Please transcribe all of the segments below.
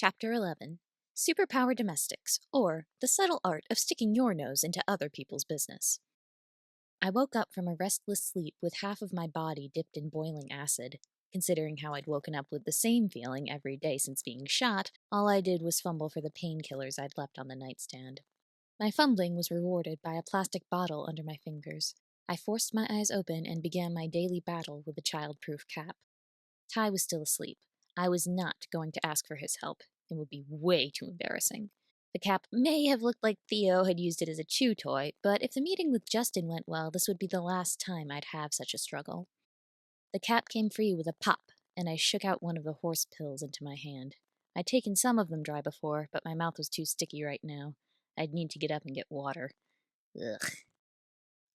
Chapter 11 Superpower Domestics, or The Subtle Art of Sticking Your Nose into Other People's Business. I woke up from a restless sleep with half of my body dipped in boiling acid. Considering how I'd woken up with the same feeling every day since being shot, all I did was fumble for the painkillers I'd left on the nightstand. My fumbling was rewarded by a plastic bottle under my fingers. I forced my eyes open and began my daily battle with the child-proof cap. Ty was still asleep. I was not going to ask for his help. It would be way too embarrassing. The cap may have looked like Theo had used it as a chew toy, but if the meeting with Justin went well, this would be the last time I'd have such a struggle. The cap came free with a pop, and I shook out one of the horse pills into my hand. I'd taken some of them dry before, but my mouth was too sticky right now. I'd need to get up and get water. Ugh.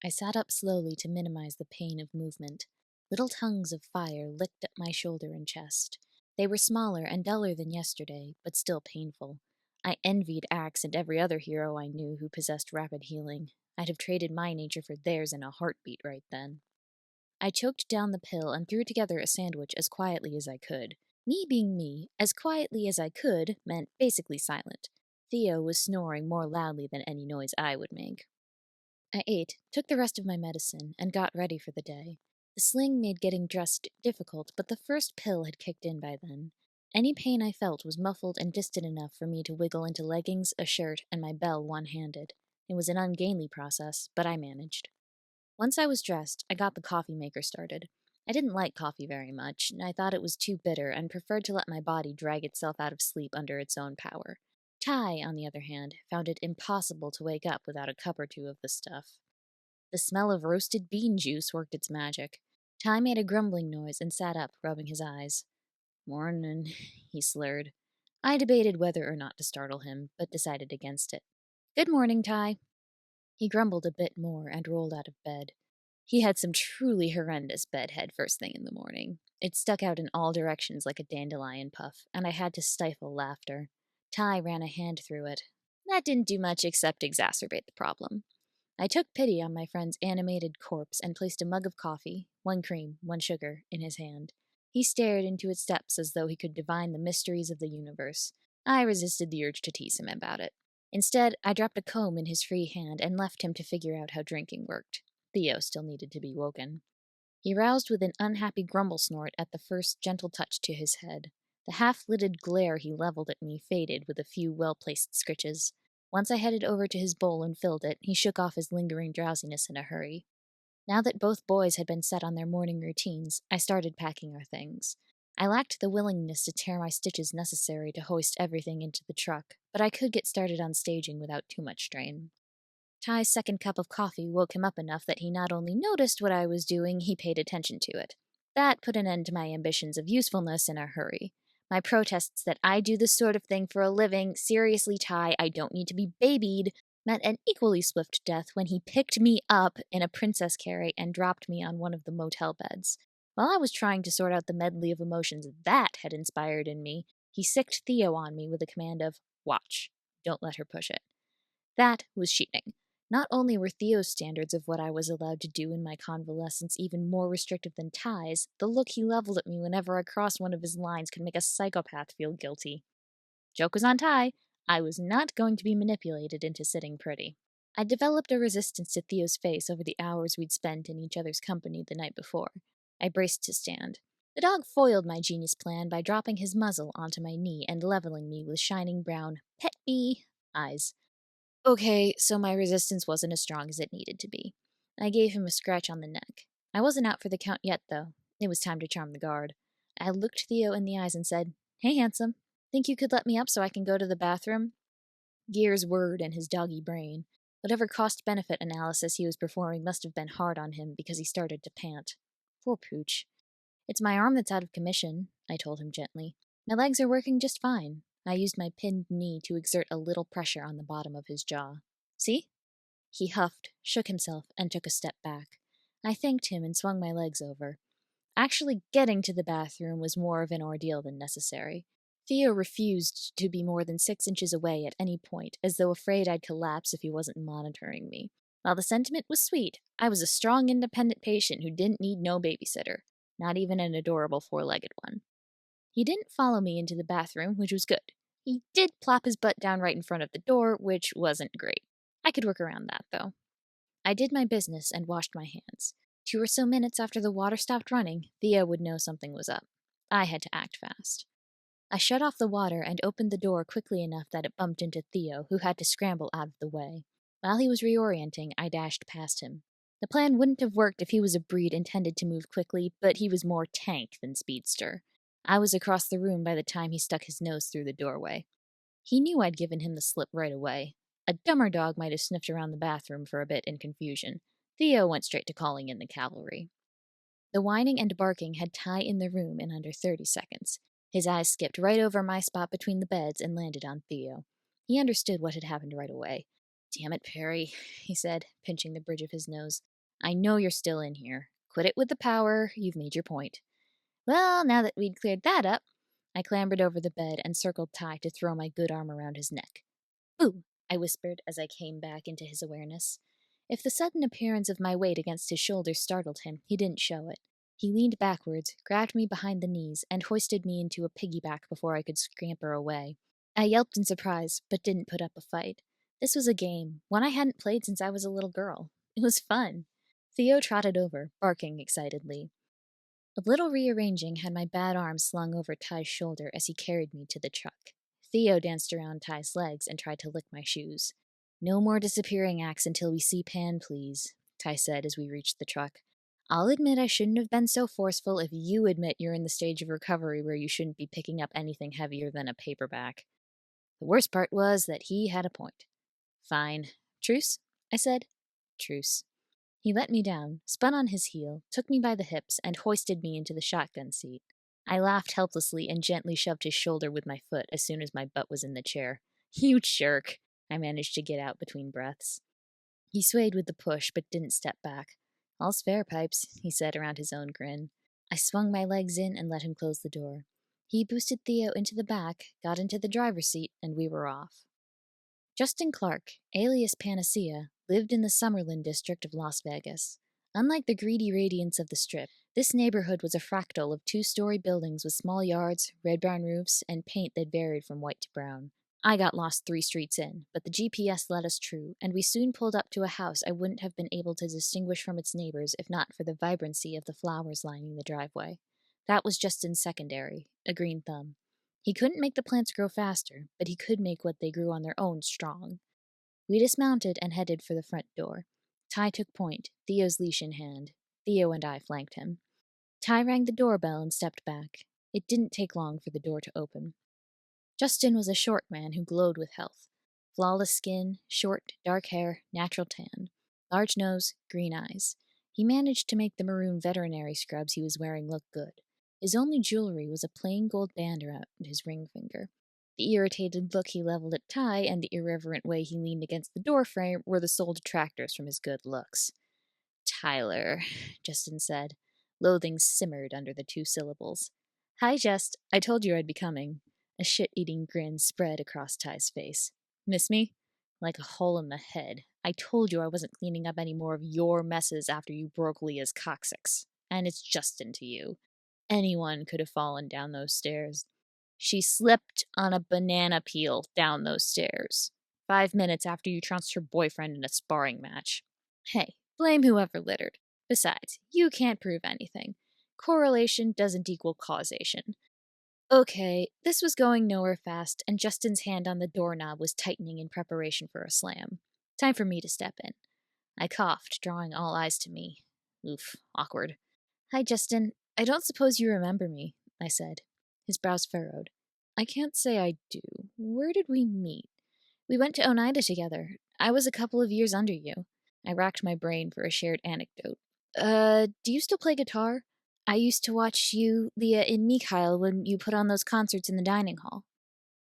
I sat up slowly to minimize the pain of movement. Little tongues of fire licked at my shoulder and chest. They were smaller and duller than yesterday, but still painful. I envied Axe and every other hero I knew who possessed rapid healing. I'd have traded my nature for theirs in a heartbeat right then. I choked down the pill and threw together a sandwich as quietly as I could. Me being me, as quietly as I could meant basically silent. Theo was snoring more loudly than any noise I would make. I ate, took the rest of my medicine, and got ready for the day. The sling made getting dressed difficult, but the first pill had kicked in by then. Any pain I felt was muffled and distant enough for me to wiggle into leggings, a shirt, and my bell one-handed. It was an ungainly process, but I managed. Once I was dressed, I got the coffee maker started. I didn't like coffee very much, and I thought it was too bitter and preferred to let my body drag itself out of sleep under its own power. Ty, on the other hand, found it impossible to wake up without a cup or two of the stuff. The smell of roasted bean juice worked its magic. Ty made a grumbling noise and sat up, rubbing his eyes. "Mornin'," he slurred. I debated whether or not to startle him, but decided against it. "Good morning, Ty." He grumbled a bit more and rolled out of bed. He had some truly horrendous bedhead first thing in the morning. It stuck out in all directions like a dandelion puff, and I had to stifle laughter. Ty ran a hand through it. That didn't do much except exacerbate the problem. I took pity on my friend's animated corpse and placed a mug of coffee, 1 cream, 1 sugar, in his hand. He stared into its depths as though he could divine the mysteries of the universe. I resisted the urge to tease him about it. Instead, I dropped a comb in his free hand and left him to figure out how drinking worked. Theo still needed to be woken. He roused with an unhappy grumble snort at the first gentle touch to his head. The half-lidded glare he leveled at me faded with a few well-placed scritches. Once I headed over to his bowl and filled it, he shook off his lingering drowsiness in a hurry. Now that both boys had been set on their morning routines, I started packing our things. I lacked the willingness to tear my stitches necessary to hoist everything into the truck, but I could get started on staging without too much strain. Ty's second cup of coffee woke him up enough that he not only noticed what I was doing, he paid attention to it. That put an end to my ambitions of usefulness in a hurry. My protests that I do this sort of thing for a living, seriously, Ty, I don't need to be babied, met an equally swift death when he picked me up in a princess carry and dropped me on one of the motel beds. While I was trying to sort out the medley of emotions that had inspired in me, he sicked Theo on me with a command of, "Watch. Don't let her push it." That was cheating. Not only were Theo's standards of what I was allowed to do in my convalescence even more restrictive than Ty's, the look he leveled at me whenever I crossed one of his lines could make a psychopath feel guilty. Joke was on Ty. I was not going to be manipulated into sitting pretty. I developed a resistance to Theo's face over the hours we'd spent in each other's company the night before. I braced to stand. The dog foiled my genius plan by dropping his muzzle onto my knee and leveling me with shining brown, "Pet me" eyes. Okay, so my resistance wasn't as strong as it needed to be. I gave him a scratch on the neck. I wasn't out for the count yet, though. It was time to charm the guard. I looked Theo in the eyes and said, "Hey, handsome, think you could let me up so I can go to the bathroom?" Gears whirred in his doggy brain. Whatever cost-benefit analysis he was performing must have been hard on him because he started to pant. Poor Pooch. "It's my arm that's out of commission," I told him gently. "My legs are working just fine." I used my pinned knee to exert a little pressure on the bottom of his jaw. "See?" He huffed, shook himself, and took a step back. I thanked him and swung my legs over. Actually getting to the bathroom was more of an ordeal than necessary. Theo refused to be more than 6 inches away at any point, as though afraid I'd collapse if he wasn't monitoring me. While the sentiment was sweet, I was a strong, independent patient who didn't need no babysitter, not even an adorable 4-legged one. He didn't follow me into the bathroom, which was good. He did plop his butt down right in front of the door, which wasn't great. I could work around that, though. I did my business and washed my hands. 2 or so minutes after the water stopped running, Theo would know something was up. I had to act fast. I shut off the water and opened the door quickly enough that it bumped into Theo, who had to scramble out of the way. While he was reorienting, I dashed past him. The plan wouldn't have worked if he was a breed intended to move quickly, but he was more tank than speedster. I was across the room by the time he stuck his nose through the doorway. He knew I'd given him the slip right away. A dumber dog might have sniffed around the bathroom for a bit in confusion. Theo went straight to calling in the cavalry. The whining and barking had Ty in the room in under 30 seconds. His eyes skipped right over my spot between the beds and landed on Theo. He understood what had happened right away. "Damn it, Perry," he said, pinching the bridge of his nose. "I know you're still in here. Quit it with the power. You've made your point." Well, now that we'd cleared that up, I clambered over the bed and circled Ty to throw my good arm around his neck. "Boo!" I whispered as I came back into his awareness. If the sudden appearance of my weight against his shoulder startled him, he didn't show it. He leaned backwards, grabbed me behind the knees, and hoisted me into a piggyback before I could scamper away. I yelped in surprise, but didn't put up a fight. This was a game, one I hadn't played since I was a little girl. It was fun. Theo trotted over, barking excitedly. A little rearranging had my bad arm slung over Ty's shoulder as he carried me to the truck. Theo danced around Ty's legs and tried to lick my shoes. "No more disappearing acts until we see Pan, please," Ty said as we reached the truck. "I'll admit I shouldn't have been so forceful if you admit you're in the stage of recovery where you shouldn't be picking up anything heavier than a paperback." The worst part was that he had a point. "Fine. Truce?" I said. "Truce." He let me down, spun on his heel, took me by the hips, and hoisted me into the shotgun seat. I laughed helplessly and gently shoved his shoulder with my foot as soon as my butt was in the chair. "You jerk," I managed to get out between breaths. He swayed with the push, but didn't step back. "All's fair, Pipes," he said around his own grin. I swung my legs in and let him close the door. He boosted Theo into the back, got into the driver's seat, and we were off. Justin Clark, alias Panacea, lived in the Summerlin district of Las Vegas. Unlike the greedy radiance of the Strip, this neighborhood was a fractal of 2-story buildings with small yards, red brown roofs, and paint that varied from white to brown. I got lost 3 streets in, but the GPS led us true, and we soon pulled up to a house I wouldn't have been able to distinguish from its neighbors if not for the vibrancy of the flowers lining the driveway. That was Justin's secondary, a green thumb. He couldn't make the plants grow faster, but he could make what they grew on their own strong. We dismounted and headed for the front door. Ty took point, Theo's leash in hand. Theo and I flanked him. Ty rang the doorbell and stepped back. It didn't take long for the door to open. Justin was a short man who glowed with health. Flawless skin, short, dark hair, natural tan. Large nose, green eyes. He managed to make the maroon veterinary scrubs he was wearing look good. His only jewelry was a plain gold band around his ring finger. The irritated look he leveled at Ty and the irreverent way he leaned against the doorframe were the sole detractors from his good looks. "Tyler," Justin said. Loathing simmered under the 2 syllables. "Hi, Just. I told you I'd be coming." A shit-eating grin spread across Ty's face. "Miss me?" "Like a hole in the head. I told you I wasn't cleaning up any more of your messes after you broke Leah's coccyx. And it's Justin to you. Anyone could have fallen down those stairs. She slipped on a banana peel down those stairs. 5 minutes after you trounced her boyfriend in a sparring match. Hey, blame whoever littered. Besides, you can't prove anything. Correlation doesn't equal causation." Okay, this was going nowhere fast, and Justin's hand on the doorknob was tightening in preparation for a slam. Time for me to step in. I coughed, drawing all eyes to me. Oof, awkward. "Hi, Justin. I don't suppose you remember me," I said. His brows furrowed. "I can't say I do. Where did we meet?" "We went to Oneida together. I was a couple of years under you." I racked my brain for a shared anecdote. Do you still play guitar? I used to watch you, Leah, and Mikhail when you put on those concerts in the dining hall."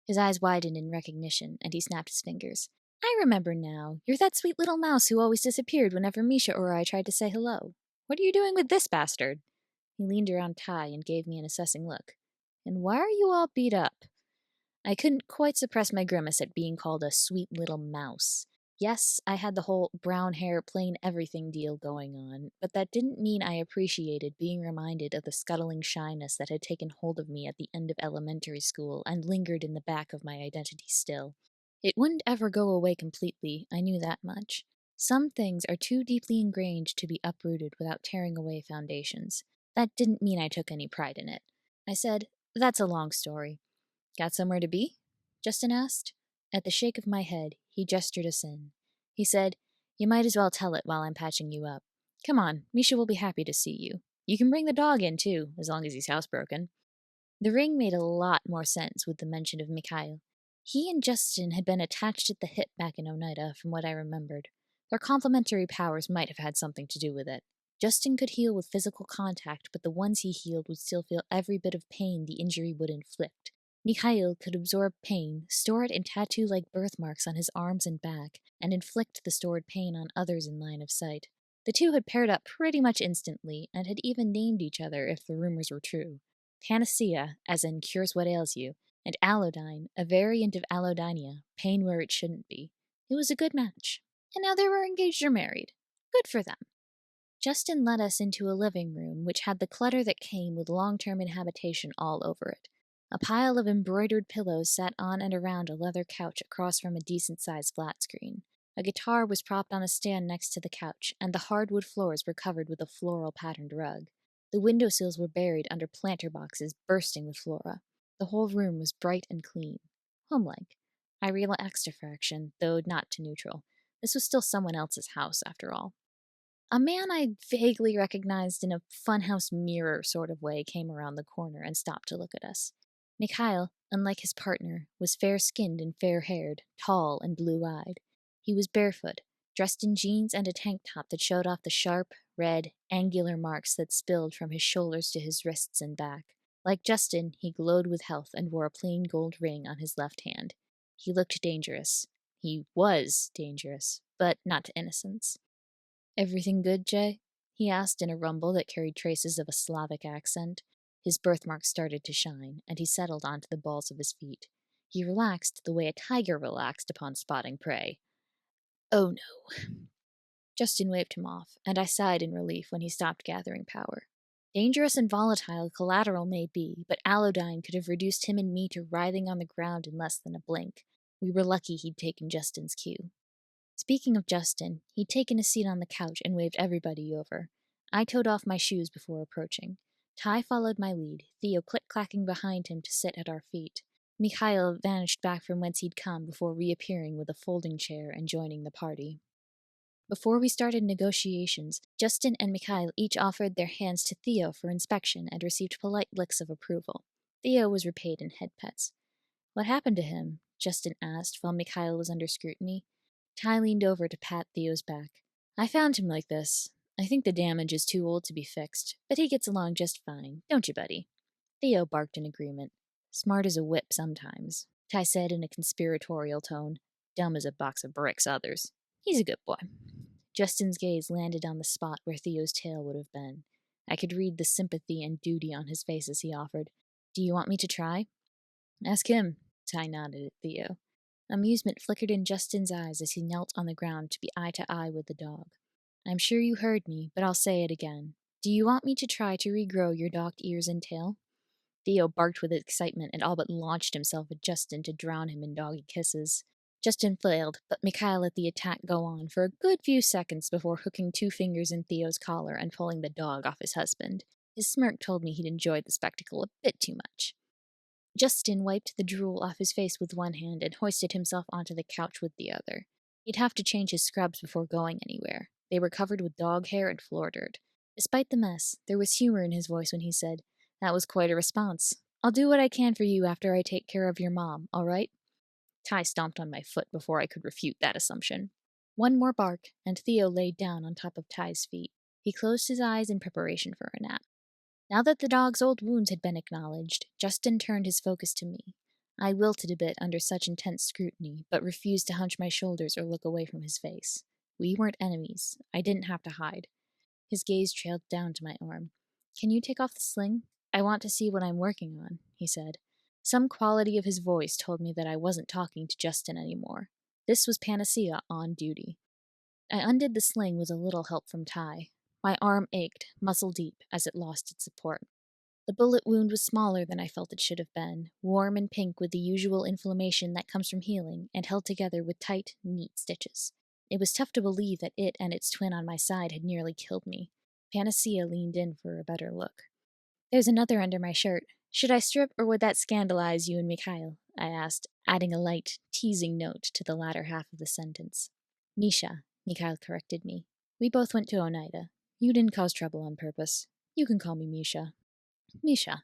His eyes widened in recognition, and he snapped his fingers. "I remember now. You're that sweet little mouse who always disappeared whenever Misha or I tried to say hello. What are you doing with this bastard?" He leaned around Ty and gave me an assessing look. "And why are you all beat up?" I couldn't quite suppress my grimace at being called a sweet little mouse. Yes, I had the whole brown hair, plain everything deal going on, but that didn't mean I appreciated being reminded of the scuttling shyness that had taken hold of me at the end of elementary school and lingered in the back of my identity still. It wouldn't ever go away completely, I knew that much. Some things are too deeply ingrained to be uprooted without tearing away foundations. That didn't mean I took any pride in it. I said, "That's a long story." "Got somewhere to be?" Justin asked. At the shake of my head, he gestured us in. He said, "You might as well tell it while I'm patching you up. Come on, Misha will be happy to see you. You can bring the dog in, too, as long as he's housebroken." The ring made a lot more sense with the mention of Mikhail. He and Justin had been attached at the hip back in Oneida, from what I remembered. Their complementary powers might have had something to do with it. Justin could heal with physical contact, but the ones he healed would still feel every bit of pain the injury would inflict. Mikhail could absorb pain, store it in tattoo-like birthmarks on his arms and back, and inflict the stored pain on others in line of sight. The two had paired up pretty much instantly, and had even named each other if the rumors were true. Panacea, as in cures what ails you, and Allodyne, a variant of allodynia, pain where it shouldn't be. It was a good match. And now they were engaged or married. Good for them. Justin led us into a living room which had the clutter that came with long-term inhabitation all over it. A pile of embroidered pillows sat on and around a leather couch across from a decent-sized flat screen. A guitar was propped on a stand next to the couch, and the hardwood floors were covered with a floral-patterned rug. The windowsills were buried under planter boxes bursting with flora. The whole room was bright and clean. Homelike. I relaxed a fraction, though not to neutral. This was still someone else's house, after all. A man I vaguely recognized in a funhouse mirror sort of way came around the corner and stopped to look at us. Mikhail, unlike his partner, was fair-skinned and fair-haired, tall and blue-eyed. He was barefoot, dressed in jeans and a tank top that showed off the sharp, red, angular marks that spilled from his shoulders to his wrists and back. Like Justin, he glowed with health and wore a plain gold ring on his left hand. He looked dangerous. He was dangerous, but not to innocence. "Everything good, Jay?" he asked in a rumble that carried traces of a Slavic accent. His birthmark started to shine, and he settled onto the balls of his feet. He relaxed the way a tiger relaxed upon spotting prey. "Oh no." Justin waved him off, and I sighed in relief when he stopped gathering power. Dangerous and volatile collateral may be, but Allodyne could have reduced him and me to writhing on the ground in less than a blink. We were lucky he'd taken Justin's cue. Speaking of Justin, he'd taken a seat on the couch and waved everybody over. I toed off my shoes before approaching. Ty followed my lead, Theo click-clacking behind him to sit at our feet. Mikhail vanished back from whence he'd come before reappearing with a folding chair and joining the party. Before we started negotiations, Justin and Mikhail each offered their hands to Theo for inspection and received polite licks of approval. Theo was repaid in head pets. "What happened to him?" Justin asked while Mikhail was under scrutiny. Ty leaned over to pat Theo's back. "I found him like this. I think the damage is too old to be fixed, but he gets along just fine, don't you, buddy?" Theo barked in agreement. "Smart as a whip sometimes," Ty said in a conspiratorial tone. "Dumb as a box of bricks others. He's a good boy." Justin's gaze landed on the spot where Theo's tail would have been. I could read the sympathy and duty on his face as he offered, "Do you want me to try?" "Ask him." Ty nodded at Theo. Amusement flickered in Justin's eyes as he knelt on the ground to be eye to eye with the dog. "I'm sure you heard me, but I'll say it again. Do you want me to try to regrow your docked ears and tail?" Theo barked with excitement and all but launched himself at Justin to drown him in doggy kisses. Justin flailed, but Mikhail let the attack go on for a good few seconds before hooking 2 fingers in Theo's collar and pulling the dog off his husband. His smirk told me he'd enjoyed the spectacle a bit too much. Justin wiped the drool off his face with one hand and hoisted himself onto the couch with the other. He'd have to change his scrubs before going anywhere. They were covered with dog hair and floor dirt. Despite the mess, there was humor in his voice when he said, "That was quite a response. I'll do what I can for you after I take care of your mom, all right?" Ty stomped on my foot before I could refute that assumption. One more bark, and Theo laid down on top of Ty's feet. He closed his eyes in preparation for a nap. Now that the dog's old wounds had been acknowledged, Justin turned his focus to me. I wilted a bit under such intense scrutiny, but refused to hunch my shoulders or look away from his face. We weren't enemies. I didn't have to hide. His gaze trailed down to my arm. "Can you take off the sling? I want to see what I'm working on," he said. Some quality of his voice told me that I wasn't talking to Justin anymore. This was Panacea on duty. I undid the sling with a little help from Ty. My arm ached, muscle deep, as it lost its support. The bullet wound was smaller than I felt it should have been, warm and pink with the usual inflammation that comes from healing, and held together with tight, neat stitches. It was tough to believe that it and its twin on my side had nearly killed me. Panacea leaned in for a better look. There's another under my shirt. Should I strip, or would that scandalize you and Mikhail? I asked, adding a light, teasing note to the latter half of the sentence. Misha, Mikhail corrected me. We both went to Oneida. You didn't cause trouble on purpose. You can call me Misha. Misha.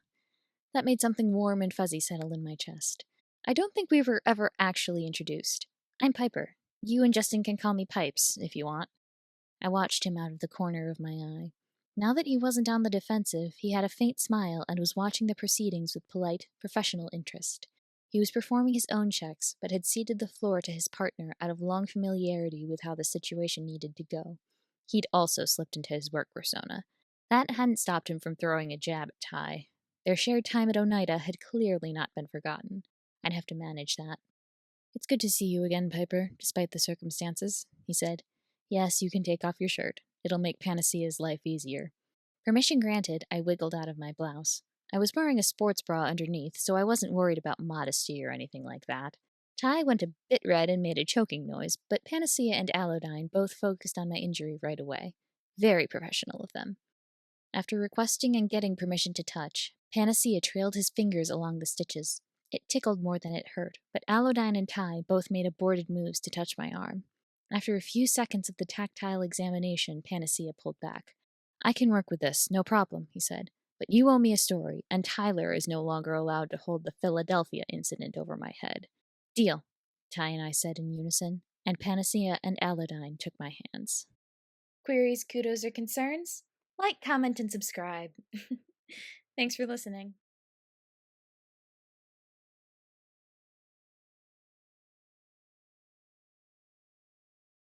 That made something warm and fuzzy settle in my chest. I don't think we were ever actually introduced. I'm Piper. You and Justin can call me Pipes, if you want. I watched him out of the corner of my eye. Now that he wasn't on the defensive, he had a faint smile and was watching the proceedings with polite, professional interest. He was performing his own checks, but had ceded the floor to his partner out of long familiarity with how the situation needed to go. He'd also slipped into his work persona. That hadn't stopped him from throwing a jab at Ty. Their shared time at Oneida had clearly not been forgotten. I'd have to manage that. It's good to see you again, Piper, despite the circumstances, he said. Yes, you can take off your shirt. It'll make Panacea's life easier. Permission granted, I wiggled out of my blouse. I was wearing a sports bra underneath, so I wasn't worried about modesty or anything like that. Ty went a bit red and made a choking noise, but Panacea and Alodyne both focused on my injury right away. Very professional of them. After requesting and getting permission to touch, Panacea trailed his fingers along the stitches. It tickled more than it hurt, but Alodyne and Ty both made aborted moves to touch my arm. After a few seconds of the tactile examination, Panacea pulled back. I can work with this, no problem, he said. But you owe me a story, and Tyler is no longer allowed to hold the Philadelphia incident over my head. Deal, Ty and I said in unison, and Panacea and Alodyne took my hands. Queries, kudos, or concerns? Like, comment, and subscribe. Thanks for listening.